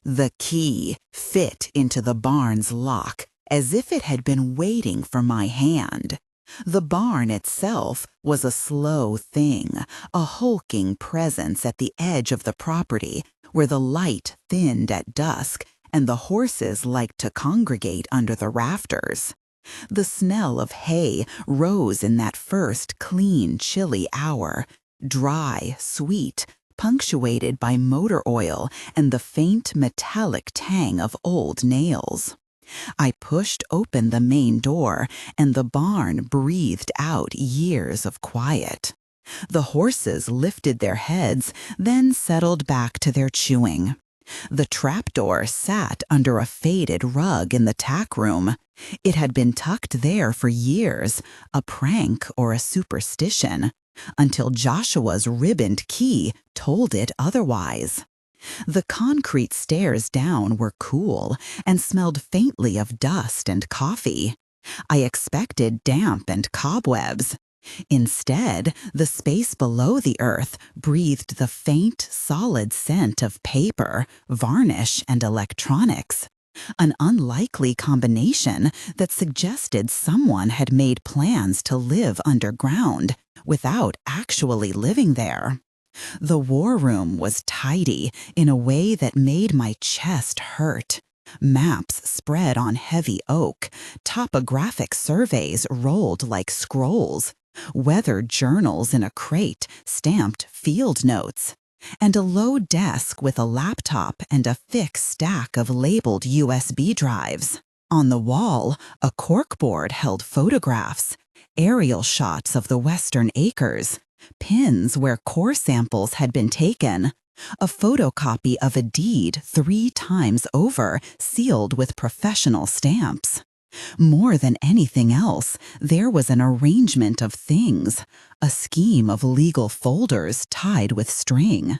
The key fit into the barn's lock as if it had been waiting for my hand. The barn itself was a slow thing, a hulking presence at the edge of the property where the light thinned at dusk and the horses liked to congregate under the rafters. The smell of hay rose in that first clean, chilly hour, dry, sweet, punctuated by motor oil and the faint metallic tang of old nails. I pushed open the main door, and the barn breathed out years of quiet. The horses lifted their heads, then settled back to their chewing. The trapdoor sat under a faded rug in the tack room. It had been tucked there for years, a prank or a superstition, until Joshua's ribboned key told it otherwise. The concrete stairs down were cool and smelled faintly of dust and coffee. I expected damp and cobwebs. Instead, the space below the earth breathed the faint, solid scent of paper, varnish, and electronics. An unlikely combination that suggested someone had made plans to live underground without actually living there. The war room was tidy in a way that made my chest hurt. Maps spread on heavy oak, topographic surveys rolled like scrolls, weather journals in a crate stamped field notes, and a low desk with a laptop and a thick stack of labeled USB drives. On the wall, a corkboard held photographs, aerial shots of the Western Acres, pins where core samples had been taken, a photocopy of a deed 3 times over sealed with professional stamps. More than anything else, there was an arrangement of things, a scheme of legal folders tied with string,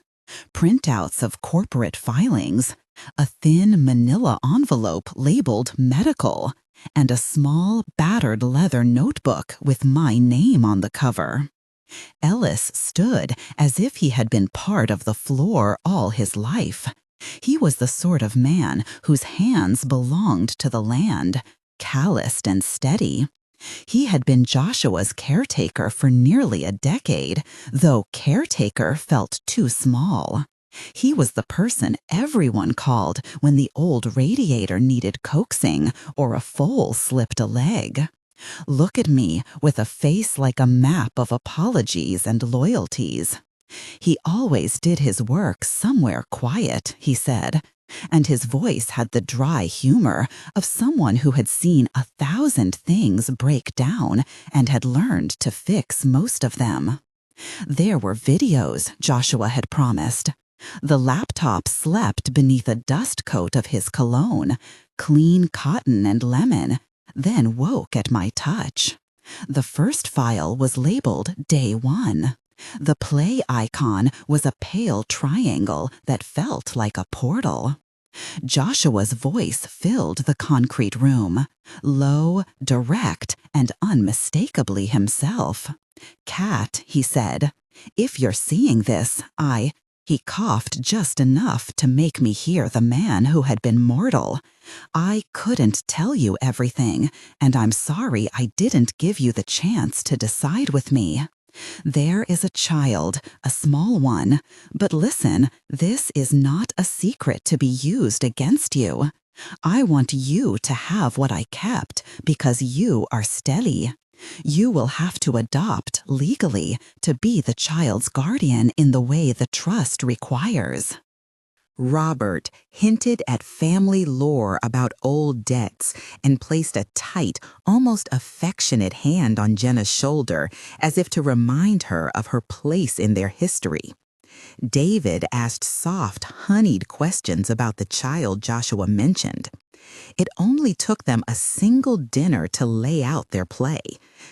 printouts of corporate filings, a thin manila envelope labeled medical, and a small, battered leather notebook with my name on the cover. Ellis stood as if he had been part of the floor all his life. He was the sort of man whose hands belonged to the land, calloused and steady. He had been Joshua's caretaker for nearly a decade, though caretaker felt too small. He was the person everyone called when the old radiator needed coaxing or a foal slipped a leg. Look at me with a face like a map of apologies and loyalties. He always did his work somewhere quiet, he said, and his voice had the dry humor of someone who had seen 1,000 things break down and had learned to fix most of them. There were videos Joshua had promised. The laptop slept beneath a dust coat of his cologne, clean cotton and lemon, then woke at my touch. The first file was labeled Day 1. The play icon was a pale triangle that felt like a portal. Joshua's voice filled the concrete room, low, direct, and unmistakably himself. "Kat," he said, "if you're seeing this, He coughed just enough to make me hear the man who had been mortal. "I couldn't tell you everything, and I'm sorry I didn't give you the chance to decide with me. There is a child, a small one, but listen, this is not a secret to be used against you. I want you to have what I kept because you are Steli. You will have to adopt legally to be the child's guardian in the way the trust requires." Robert hinted at family lore about old debts and placed a tight, almost affectionate hand on Jenna's shoulder as if to remind her of her place in their history. David asked soft, honeyed questions about the child Joshua mentioned. It only took them a single dinner to lay out their play,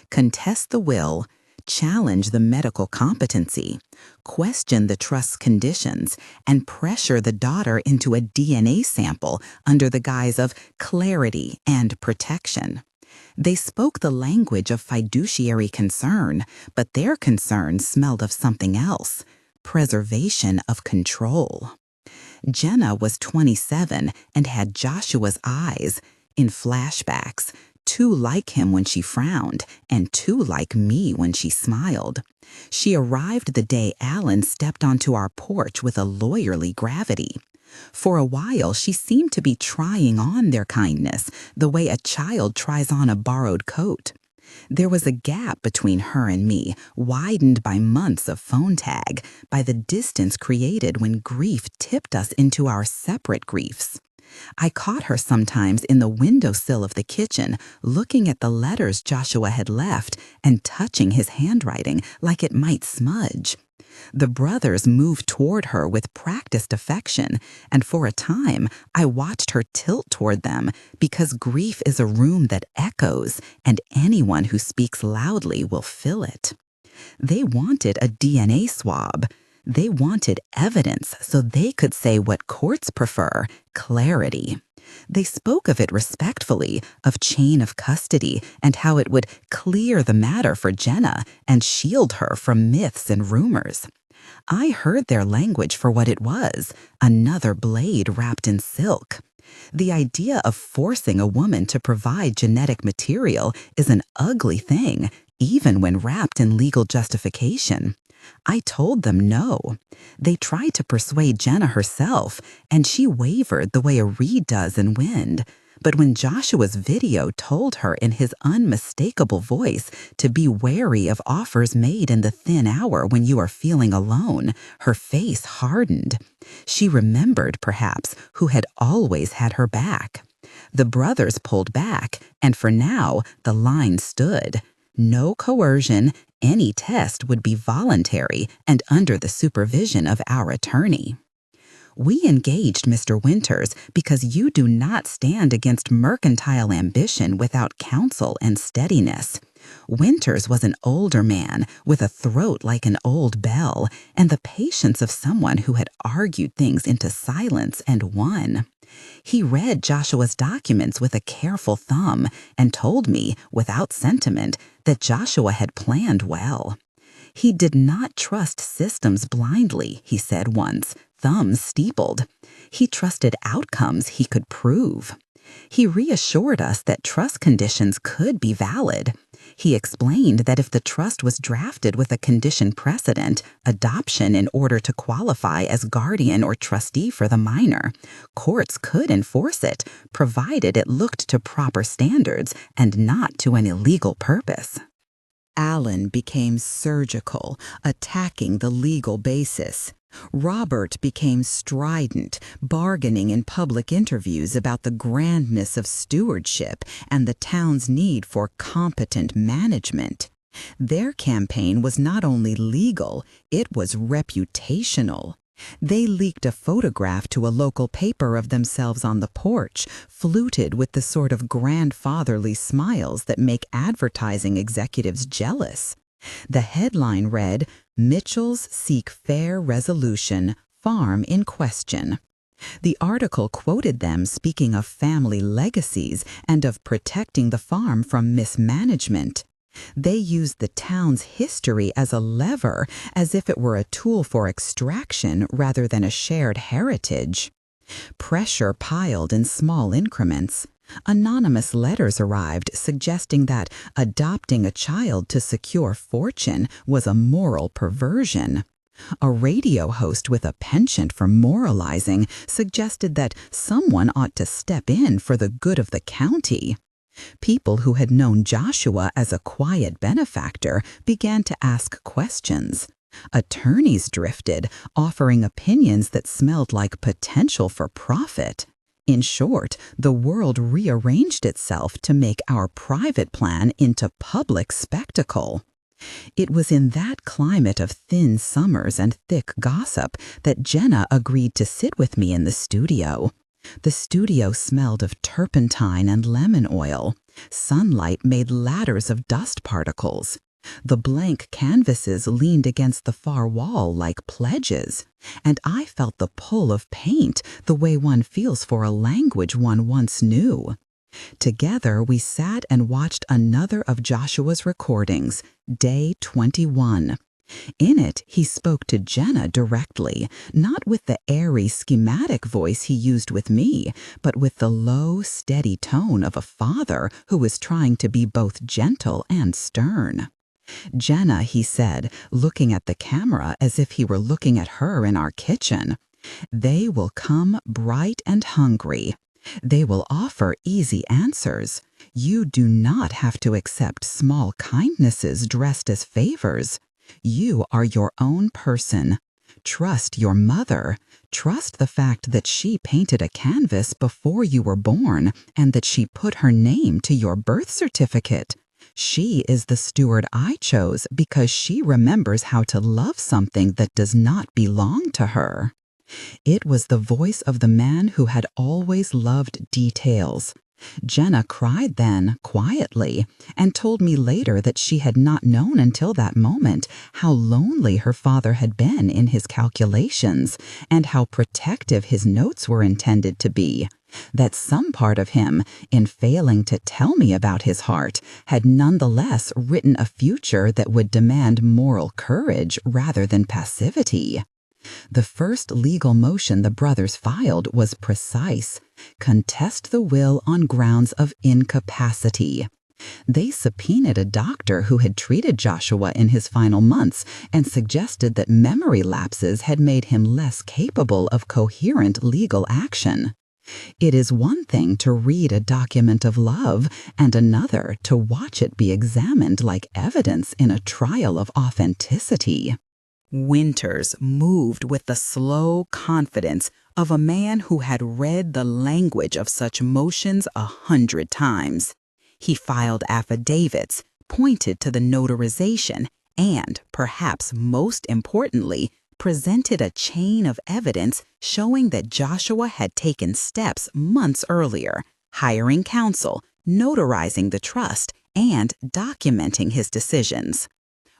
contest the will, challenge the medical competency, question the trust's conditions, and pressure the daughter into a DNA sample under the guise of clarity and protection. They spoke the language of fiduciary concern, but their concern smelled of something else: preservation of control. Jenna was 27 and had Joshua's eyes. In flashbacks, too like him when she frowned, and too like me when she smiled. She arrived the day Alan stepped onto our porch with a lawyerly gravity. For a while, she seemed to be trying on their kindness, the way a child tries on a borrowed coat. There was a gap between her and me, widened by months of phone tag, by the distance created when grief tipped us into our separate griefs. I caught her sometimes in the windowsill of the kitchen, looking at the letters Joshua had left and touching his handwriting like it might smudge. The brothers moved toward her with practiced affection, and for a time I watched her tilt toward them because grief is a room that echoes, and anyone who speaks loudly will fill it. They wanted a DNA swab. They wanted evidence so they could say what courts prefer: clarity. They spoke of it respectfully, of chain of custody, and how it would clear the matter for Jenna and shield her from myths and rumors. I heard their language for what it was: another blade wrapped in silk. The idea of forcing a woman to provide genetic material is an ugly thing, even when wrapped in legal justification. I told them no. They tried to persuade Jenna herself, and she wavered the way a reed does in wind. But when Joshua's video told her in his unmistakable voice to be wary of offers made in the thin hour when you are feeling alone, her face hardened. She remembered, perhaps, who had always had her back. The brothers pulled back, and for now, the line stood. No coercion. Any test would be voluntary and under the supervision of our attorney. We engaged Mr. Winters because you do not stand against mercantile ambition without counsel and steadiness. Winters was an older man with a throat like an old bell and the patience of someone who had argued things into silence and won. He read Joshua's documents with a careful thumb and told me, without sentiment, that Joshua had planned well. He did not trust systems blindly, he said once, thumbs steepled. He trusted outcomes he could prove. He reassured us that trust conditions could be valid. He explained that if the trust was drafted with a condition precedent, adoption in order to qualify as guardian or trustee for the minor, courts could enforce it, provided it looked to proper standards and not to an illegal purpose. Alan became surgical, attacking the legal basis. Robert became strident, bargaining in public interviews about the grandness of stewardship and the town's need for competent management. Their campaign was not only legal, it was reputational. They leaked a photograph to a local paper of themselves on the porch, fluted with the sort of grandfatherly smiles that make advertising executives jealous. The headline read, "Mitchells seek fair resolution, farm in question." The article quoted them speaking of family legacies and of protecting the farm from mismanagement. They used the town's history as a lever, as if it were a tool for extraction rather than a shared heritage. Pressure piled in small increments. Anonymous letters arrived suggesting that adopting a child to secure fortune was a moral perversion. A radio host with a penchant for moralizing suggested that someone ought to step in for the good of the county. People who had known Joshua as a quiet benefactor began to ask questions. Attorneys drifted, offering opinions that smelled like potential for profit. In short, the world rearranged itself to make our private plan into public spectacle. It was in that climate of thin summers and thick gossip that Jenna agreed to sit with me in the studio. The studio smelled of turpentine and lemon oil. Sunlight made ladders of dust particles. The blank canvases leaned against the far wall like pledges, and I felt the pull of paint the way one feels for a language one once knew. Together we sat and watched another of Joshua's recordings, Day 21. In it, he spoke to Jenna directly, not with the airy, schematic voice he used with me, but with the low, steady tone of a father who was trying to be both gentle and stern. Jenna, he said, looking at the camera as if he were looking at her in our kitchen, they will come bright and hungry. They will offer easy answers. You do not have to accept small kindnesses dressed as favors. You are your own person. Trust your mother. Trust the fact that she painted a canvas before you were born and that she put her name to your birth certificate. She is the steward I chose because she remembers how to love something that does not belong to her. It was the voice of the man who had always loved details. Jenna cried then, quietly, and told me later that she had not known until that moment how lonely her father had been in his calculations and how protective his notes were intended to be. That some part of him, in failing to tell me about his heart, had nonetheless written a future that would demand moral courage rather than passivity. The first legal motion the brothers filed was precise: contest the will on grounds of incapacity. They subpoenaed a doctor who had treated Joshua in his final months and suggested that memory lapses had made him less capable of coherent legal action. It is one thing to read a document of love and another to watch it be examined like evidence in a trial of authenticity. Winters moved with the slow confidence of a man who had read the language of such motions 100 times. He filed affidavits, pointed to the notarization, and, perhaps most importantly, presented a chain of evidence showing that Joshua had taken steps months earlier, hiring counsel, notarizing the trust, and documenting his decisions.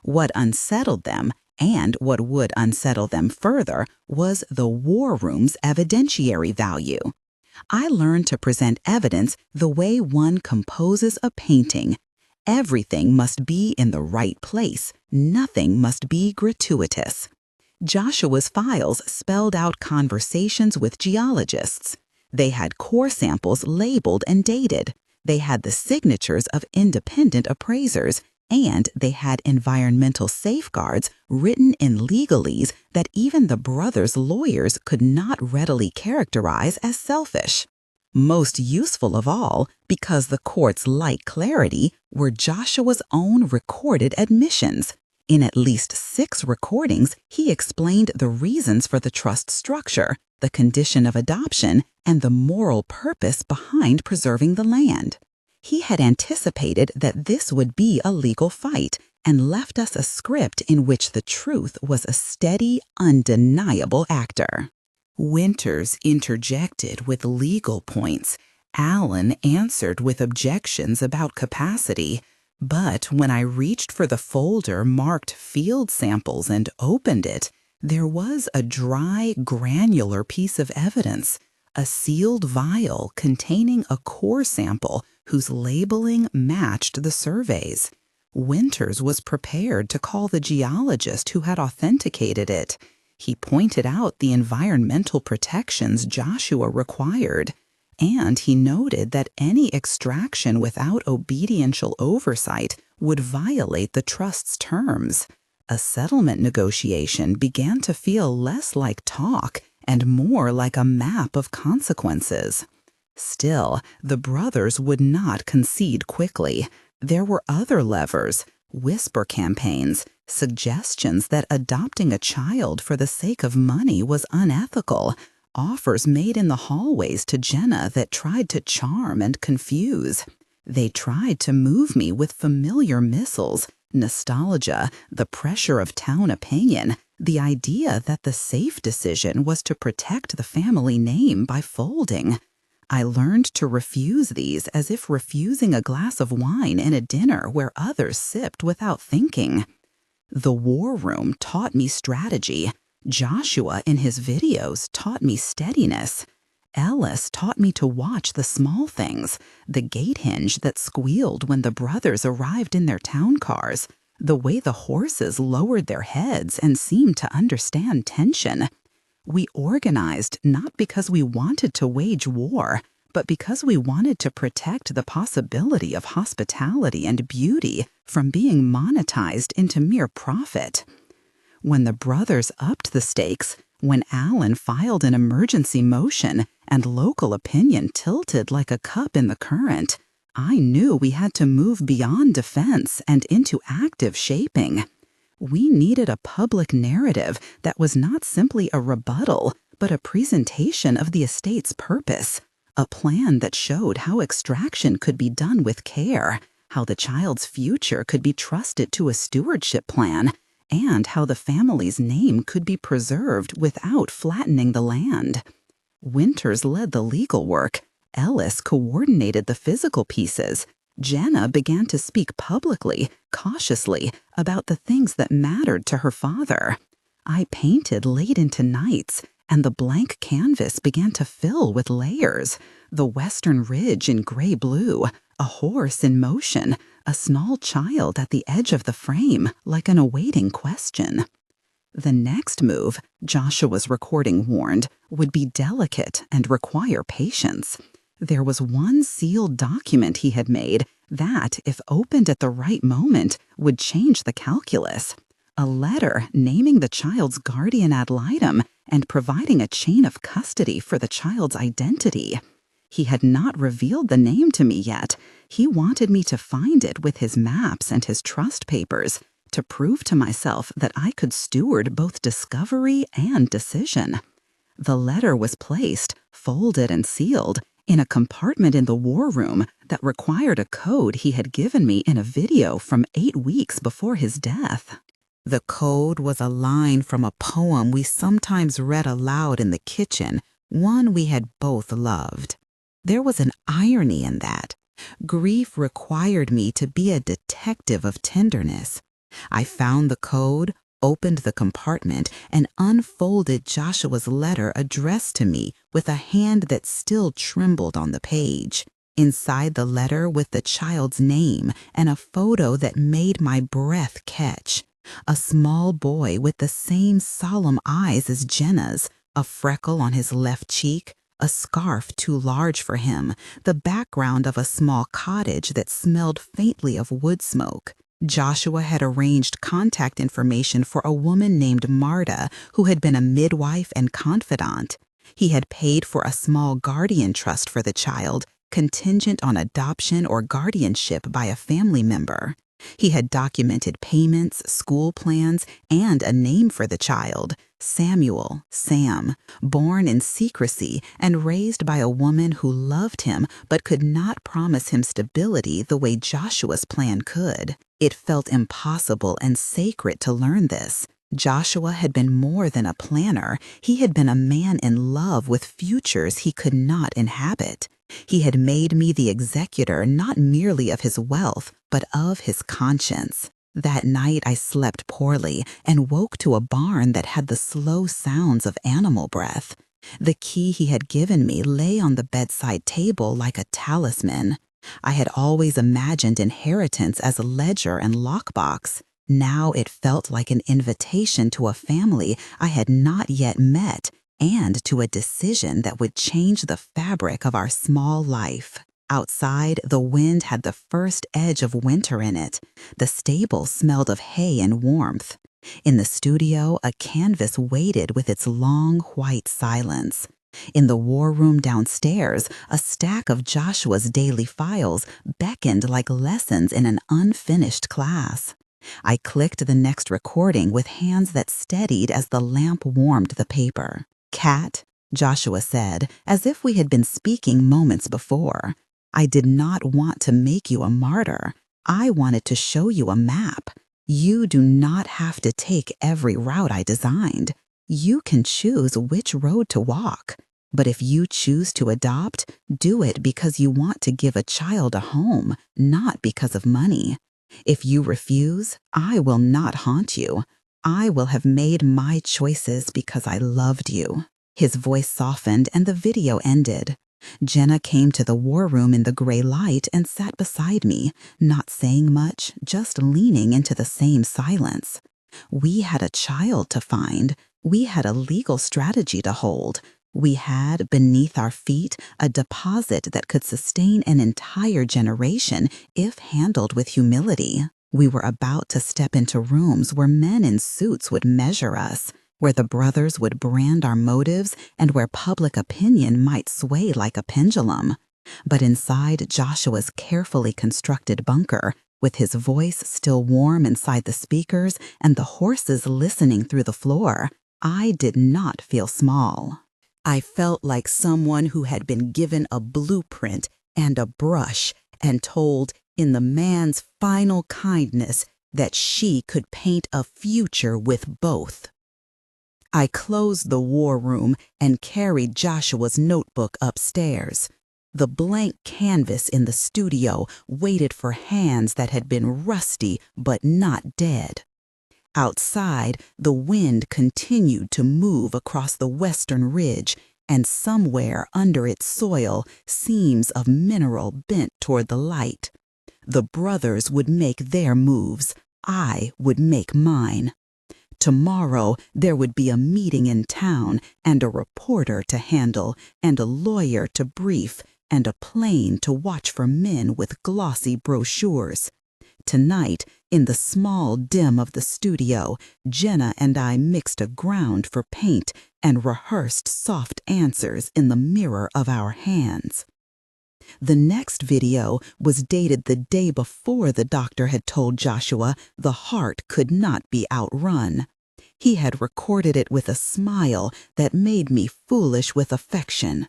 What unsettled them, and what would unsettle them further, was the war room's evidentiary value. I learned to present evidence the way one composes a painting. Everything must be in the right place. Nothing must be gratuitous. Joshua's files spelled out conversations with geologists. They had core samples labeled and dated. They had the signatures of independent appraisers, and they had environmental safeguards written in legalese that even the brothers' lawyers could not readily characterize as selfish. Most useful of all, because the courts liked clarity, were Joshua's own recorded admissions. In at least 6 recordings, he explained the reasons for the trust structure, the condition of adoption, and the moral purpose behind preserving the land. He had anticipated that this would be a legal fight and left us a script in which the truth was a steady, undeniable actor. Winters interjected with legal points. Allen answered with objections about capacity. But when I reached for the folder marked field samples and opened it, there was a dry, granular piece of evidence, a sealed vial containing a core sample whose labeling matched the surveys. Winters was prepared to call the geologist who had authenticated it. He pointed out the environmental protections Joshua required, and he noted that any extraction without obediential oversight would violate the trust's terms. A settlement negotiation began to feel less like talk and more like a map of consequences. Still, the brothers would not concede quickly. There were other levers, whisper campaigns, suggestions that adopting a child for the sake of money was unethical, offers made in the hallways to Jenna that tried to charm and confuse. They tried to move me with familiar missiles, nostalgia, the pressure of town opinion, the idea that the safe decision was to protect the family name by folding. I learned to refuse these as if refusing a glass of wine in a dinner where others sipped without thinking. The war room taught me strategy. Joshua in his videos taught me steadiness. Ellis taught me to watch the small things, the gate hinge that squealed when the brothers arrived in their town cars, the way the horses lowered their heads and seemed to understand tension. We organized not because we wanted to wage war, but because we wanted to protect the possibility of hospitality and beauty from being monetized into mere profit. When the brothers upped the stakes, when Alan filed an emergency motion and local opinion tilted like a cup in the current, I knew we had to move beyond defense and into active shaping. We needed a public narrative that was not simply a rebuttal, but a presentation of the estate's purpose, a plan that showed how extraction could be done with care, how the child's future could be trusted to a stewardship plan, and how the family's name could be preserved without flattening the land. Winters led the legal work. Ellis coordinated the physical pieces. Jenna began to speak publicly, cautiously, about the things that mattered to her father. I painted late into nights, and the blank canvas began to fill with layers. The western ridge in gray-blue, a horse in motion, a small child at the edge of the frame, like an awaiting question. The next move, Joshua's recording warned, would be delicate and require patience. There was one sealed document he had made that, if opened at the right moment, would change the calculus. A letter naming the child's guardian ad litem and providing a chain of custody for the child's identity. He had not revealed the name to me yet. He wanted me to find it with his maps and his trust papers, to prove to myself that I could steward both discovery and decision. The letter was placed, folded and sealed, in a compartment in the war room that required a code he had given me in a video from 8 weeks before his death. The code was a line from a poem we sometimes read aloud in the kitchen, one we had both loved. There was an irony in that. Grief required me to be a detective of tenderness. I found the code, opened the compartment, and unfolded Joshua's letter addressed to me with a hand that still trembled on the page. Inside the letter was the child's name and a photo that made my breath catch. A small boy with the same solemn eyes as Jenna's, a freckle on his left cheek, a scarf too large for him, the background of a small cottage that smelled faintly of wood smoke. Joshua had arranged contact information for a woman named Marta, who had been a midwife and confidant. He had paid for a small guardian trust for the child, contingent on adoption or guardianship by a family member. He had documented payments, school plans, and a name for the child, Samuel, Sam, born in secrecy and raised by a woman who loved him but could not promise him stability the way Joshua's plan could. It felt impossible and sacred to learn this. Joshua had been more than a planner. He had been a man in love with futures he could not inhabit. He had made me the executor not merely of his wealth, but of his conscience. That night I slept poorly and woke to a barn that had the slow sounds of animal breath. The key he had given me lay on the bedside table like a talisman. I had always imagined inheritance as a ledger and lockbox. Now it felt like an invitation to a family I had not yet met, and to a decision that would change the fabric of our small life. Outside, the wind had the first edge of winter in it. The stable smelled of hay and warmth. In the studio, a canvas waited with its long, white silence. In the war room downstairs, a stack of Joshua's daily files beckoned like lessons in an unfinished class. I clicked the next recording with hands that steadied as the lamp warmed the paper. "Kat," Joshua said, as if we had been speaking moments before, "I did not want to make you a martyr. I wanted to show you a map. You do not have to take every route I designed. You can choose which road to walk. But if you choose to adopt, do it because you want to give a child a home, not because of money. If you refuse, I will not haunt you. I will have made my choices because I loved you." His voice softened and the video ended. Jenna came to the war room in the gray light and sat beside me, not saying much, just leaning into the same silence. We had a child to find. We had a legal strategy to hold. We had, beneath our feet, a deposit that could sustain an entire generation if handled with humility. We were about to step into rooms where men in suits would measure us, where the brothers would brand our motives, and where public opinion might sway like a pendulum. But inside Joshua's carefully constructed bunker, with his voice still warm inside the speakers and the horses listening through the floor, I did not feel small. I felt like someone who had been given a blueprint and a brush and told, in the man's final kindness, that she could paint a future with both. I closed the war room and carried Joshua's notebook upstairs. The blank canvas in the studio waited for hands that had been rusty but not dead. Outside, the wind continued to move across the western ridge, and somewhere under its soil, seams of mineral bent toward the light. The brothers would make their moves. I would make mine. Tomorrow there would be a meeting in town, and a reporter to handle, and a lawyer to brief, and a plane to watch for men with glossy brochures. Tonight, in the small dim of the studio, Jenna and I mixed a ground for paint and rehearsed soft answers in the mirror of our hands. The next video was dated the day before the doctor had told Joshua the heart could not be outrun. He had recorded it with a smile that made me foolish with affection.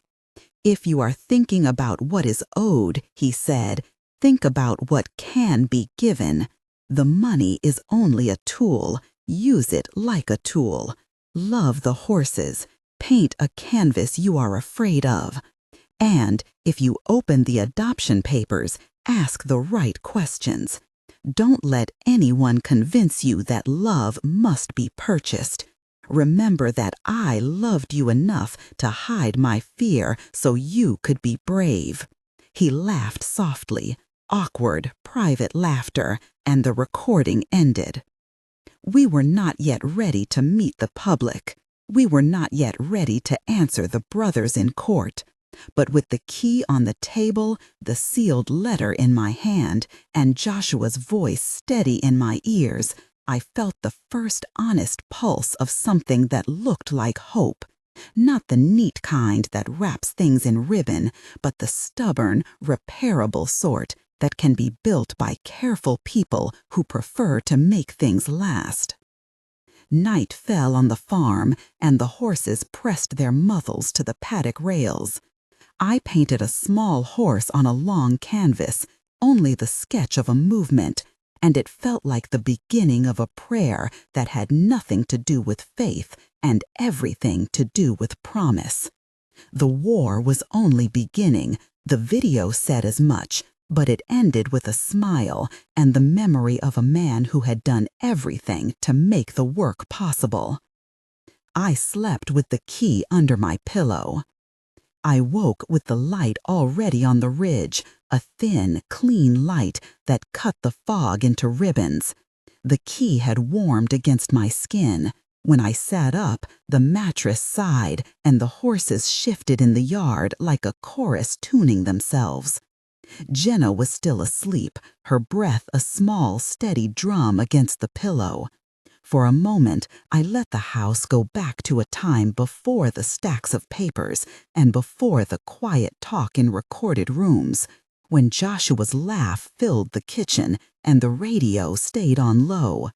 "If you are thinking about what is owed," he said, "think about what can be given. The money is only a tool. Use it like a tool. Love the horses. Paint a canvas you are afraid of. And if you open the adoption papers, ask the right questions. Don't let anyone convince you that love must be purchased. Remember that I loved you enough to hide my fear so you could be brave." He laughed softly, awkward, private laughter, and the recording ended. We were not yet ready to meet the public. We were not yet ready to answer the brothers in court. But with the key on the table, the sealed letter in my hand, and Joshua's voice steady in my ears, I felt the first honest pulse of something that looked like hope. Not the neat kind that wraps things in ribbon, but the stubborn, repairable sort that can be built by careful people who prefer to make things last. Night fell on the farm, and the horses pressed their muzzles to the paddock rails. I painted a small horse on a long canvas, only the sketch of a movement, and it felt like the beginning of a prayer that had nothing to do with faith and everything to do with promise. The war was only beginning, the video said as much, but it ended with a smile and the memory of a man who had done everything to make the work possible. I slept with the key under my pillow. I woke with the light already on the ridge, a thin, clean light that cut the fog into ribbons. The key had warmed against my skin. When I sat up, the mattress sighed and the horses shifted in the yard like a chorus tuning themselves. Jenna was still asleep, her breath a small, steady drum against the pillow. For a moment, I let the house go back to a time before the stacks of papers and before the quiet talk in recorded rooms, when Joshua's laugh filled the kitchen and the radio stayed on low.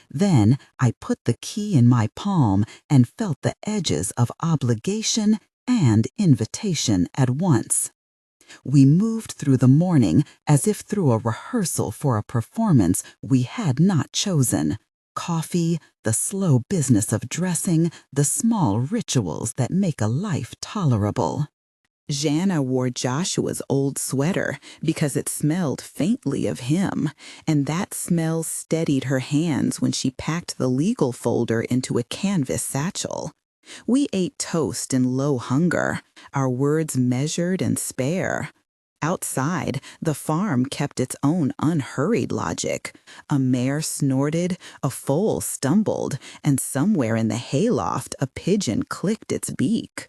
Then I put the key in my palm and felt the edges of obligation and invitation at once. We moved through the morning as if through a rehearsal for a performance we had not chosen. Coffee, the slow business of dressing, the small rituals that make a life tolerable. Jana wore Joshua's old sweater because it smelled faintly of him, and that smell steadied her hands when she packed the legal folder into a canvas satchel. We ate toast in low hunger, our words measured and spare. Outside, the farm kept its own unhurried logic. A mare snorted, a foal stumbled, and somewhere in the hayloft a pigeon clicked its beak.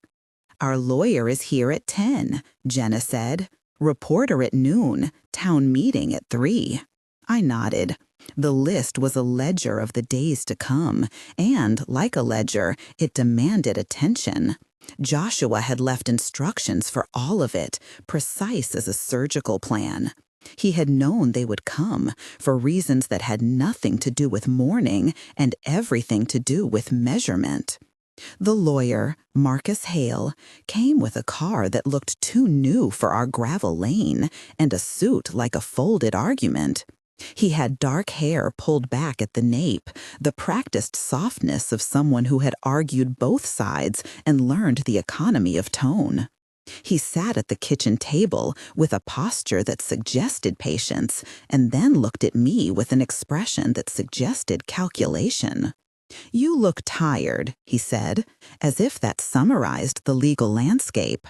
"Our lawyer is here at 10, Jenna said. "Reporter at noon, town meeting at 3. I nodded. The list was a ledger of the days to come, and, like a ledger, it demanded attention. Joshua had left instructions for all of it, precise as a surgical plan. He had known they would come, for reasons that had nothing to do with mourning and everything to do with measurement. The lawyer, Marcus Hale, came with a car that looked too new for our gravel lane and a suit like a folded argument. He had dark hair pulled back at the nape, the practiced softness of someone who had argued both sides and learned the economy of tone. He sat at the kitchen table with a posture that suggested patience and then looked at me with an expression that suggested calculation. "You look tired," he said, as if that summarized the legal landscape.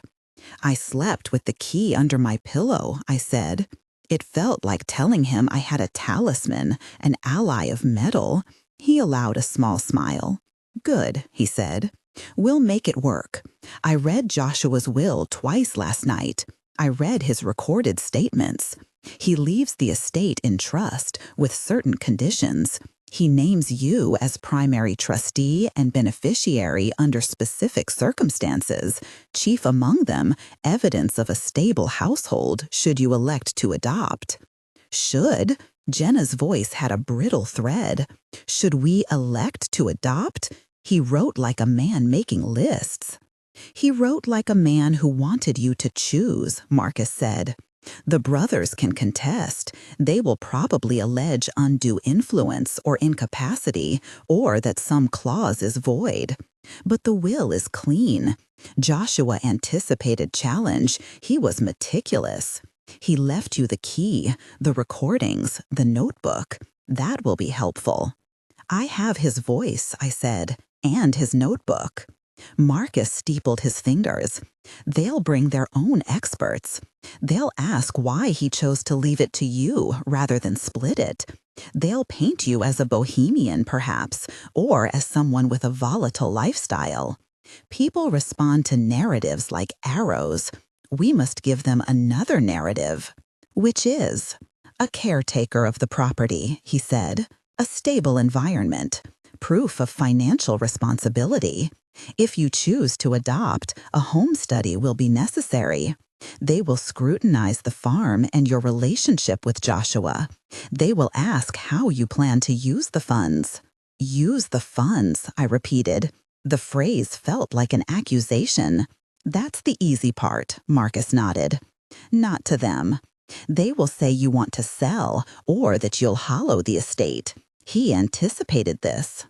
"I slept with the key under my pillow," I said. It felt like telling him I had a talisman, an ally of metal. He allowed a small smile. "Good," he said. "We'll make it work. I read Joshua's will twice last night. I read his recorded statements. He leaves the estate in trust with certain conditions. He names you as primary trustee and beneficiary under specific circumstances, chief among them evidence of a stable household should you elect to adopt." Should? Jenna's voice had a brittle thread. Should we elect to adopt? He wrote like a man making lists. "He wrote like a man who wanted you to choose," Marcus said. "The brothers can contest. They will probably allege undue influence or incapacity, or that some clause is void. But the will is clean. Joshua anticipated challenge. He was meticulous. He left you the key, the recordings, the notebook. That will be helpful." "I have his voice," I said, "and his notebook." Marcus steepled his fingers. "They'll bring their own experts. They'll ask why he chose to leave it to you rather than split it. They'll paint you as a bohemian, perhaps, or as someone with a volatile lifestyle. People respond to narratives like arrows. We must give them another narrative." "Which is?" "A caretaker of the property," he said. "A stable environment. Proof of financial responsibility. If you choose to adopt, a home study will be necessary. They will scrutinize the farm and your relationship with Joshua. They will ask how you plan to use the funds." "Use the funds," I repeated. The phrase felt like an accusation. "That's the easy part," Marcus nodded. "Not to them. They will say you want to sell or that you'll hollow the estate." He anticipated this.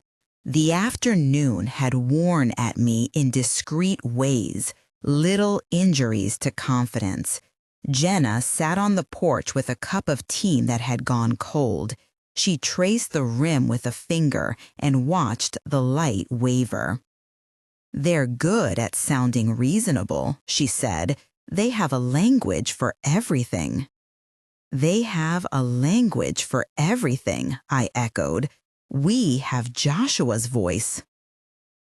The afternoon had worn at me in discreet ways, little injuries to confidence. Jenna sat on the porch with a cup of tea that had gone cold. She traced the rim with a finger and watched the light waver. "They're good at sounding reasonable," she said. "They have a language for everything." "They have a language for everything," I echoed. "We have Joshua's voice."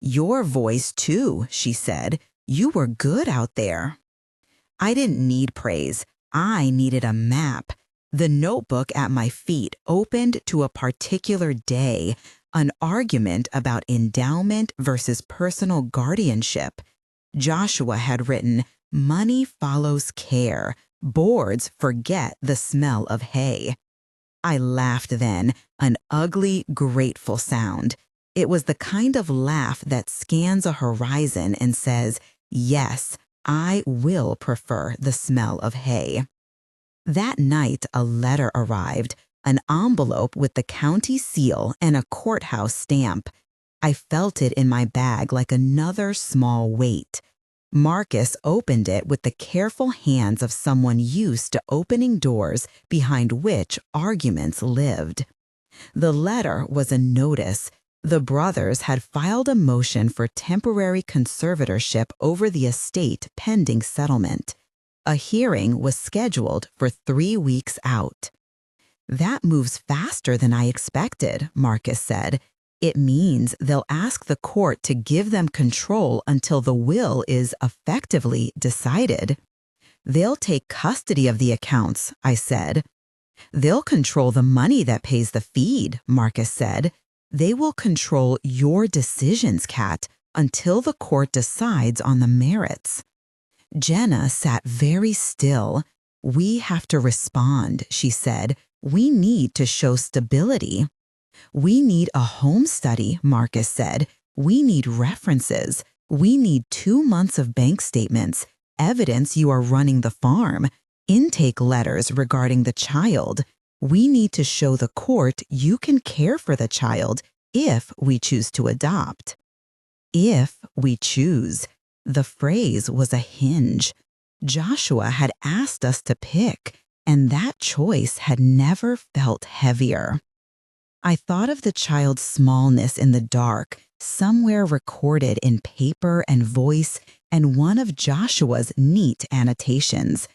"Your voice, too," she said. "You were good out there." I didn't need praise. I needed a map. The notebook at my feet opened to a particular day, an argument about endowment versus personal guardianship. Joshua had written, "Money follows care. Boards forget the smell of hay." I laughed then, an ugly, grateful sound. It was the kind of laugh that scans a horizon and says, "Yes, I will prefer the smell of hay." That night, a letter arrived, an envelope with the county seal and a courthouse stamp. I felt it in my bag like another small weight. Marcus opened it with the careful hands of someone used to opening doors behind which arguments lived. The letter was a notice, The brothers had filed a motion for temporary conservatorship over the estate pending settlement. A hearing was scheduled for 3 weeks out. "That moves faster than I expected," Marcus said. "It means they'll ask the court to give them control until the will is effectively decided." "They'll take custody of the accounts," I said. "They'll control the money that pays the feed," Marcus said. "They will control your decisions, Kat, until the court decides on the merits." Jenna sat very still. "We have to respond," she said. "We need to show stability." "We need a home study," Marcus said. "We need references. We need 2 months of bank statements, evidence you are running the farm, intake letters regarding the child. We need to show the court you can care for the child if we choose to adopt." If we choose. The phrase was a hinge. Joshua had asked us to pick, and that choice had never felt heavier. I thought of the child's smallness in the dark, somewhere recorded in paper and voice, and one of Joshua's neat annotations.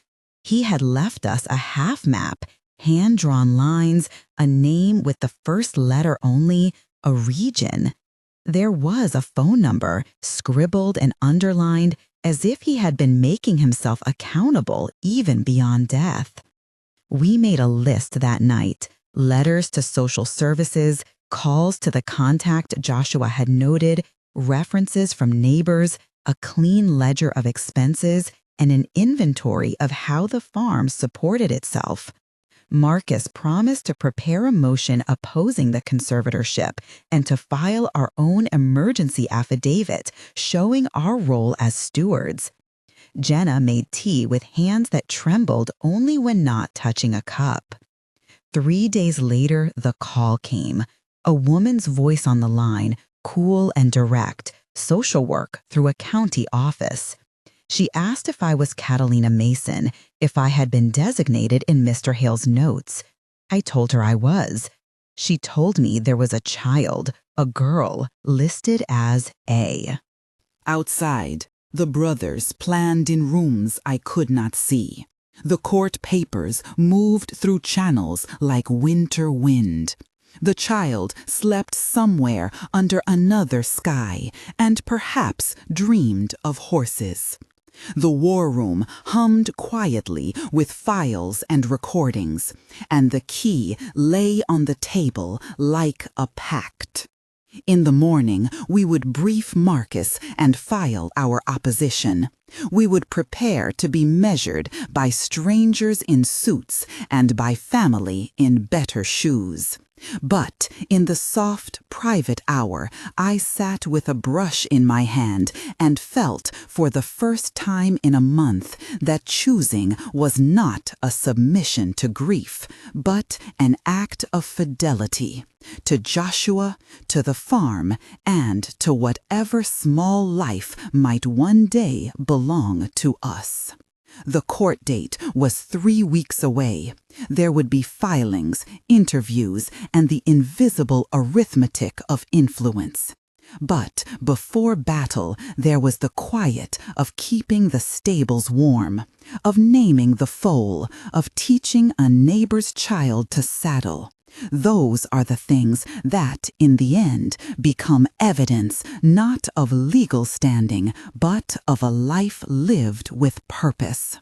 He had left us a half map, hand-drawn lines, a name with the first letter only, a region. There was a phone number, scribbled and underlined, as if he had been making himself accountable even beyond death. We made a list that night, letters to social services, calls to the contact Joshua had noted, references from neighbors, a clean ledger of expenses, and an inventory of how the farm supported itself. Marcus promised to prepare a motion opposing the conservatorship and to file our own emergency affidavit showing our role as stewards. Jenna made tea with hands that trembled only when not touching a cup. 3 days later, the call came. A woman's voice on the line, cool and direct, social work through a county office. She asked if I was Catalina Mason, if I had been designated in Mr. Hale's notes. I told her I was. She told me there was a child, a girl, listed as A. Outside, the brothers planned in rooms I could not see. The court papers moved through channels like winter wind. The child slept somewhere under another sky and perhaps dreamed of horses. The war room hummed quietly with files and recordings, and the key lay on the table like a pact. In the morning, we would brief Marcus and file our opposition. We would prepare to be measured by strangers in suits and by family in better shoes. But in the soft, private hour, I sat with a brush in my hand and felt for the first time in a month that choosing was not a submission to grief, but an act of fidelity to Joshua, to the farm, and to whatever small life might one day belong to us. The court date was 3 weeks away. There would be filings, interviews, and the invisible arithmetic of influence. But before battle, there was the quiet of keeping the stables warm, of naming the foal, of teaching a neighbor's child to saddle. Those are the things that, in the end, become evidence not of legal standing, but of a life lived with purpose.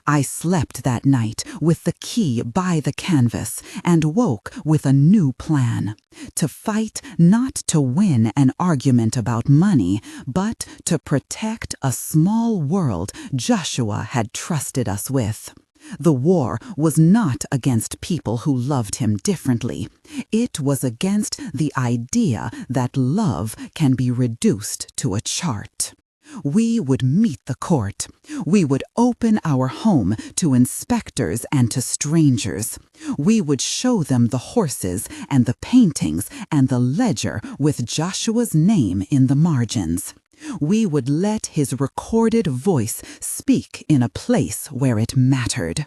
I slept that night with the key by the canvas and woke with a new plan. To fight not to win an argument about money, but to protect a small world Joshua had trusted us with. The war was not against people who loved him differently. It was against the idea that love can be reduced to a chart. We would meet the court. We would open our home to inspectors and to strangers. We would show them the horses and the paintings and the ledger with Joshua's name in the margins. We would let his recorded voice speak in a place where it mattered.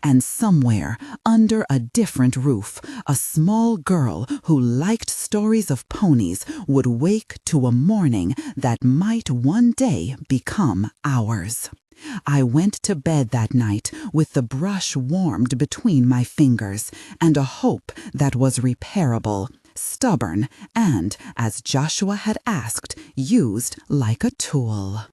And somewhere, under a different roof, a small girl who liked stories of ponies would wake to a morning that might one day become ours. I went to bed that night with the brush warmed between my fingers and a hope that was repairable, stubborn, and, as Joshua had asked, used like a tool.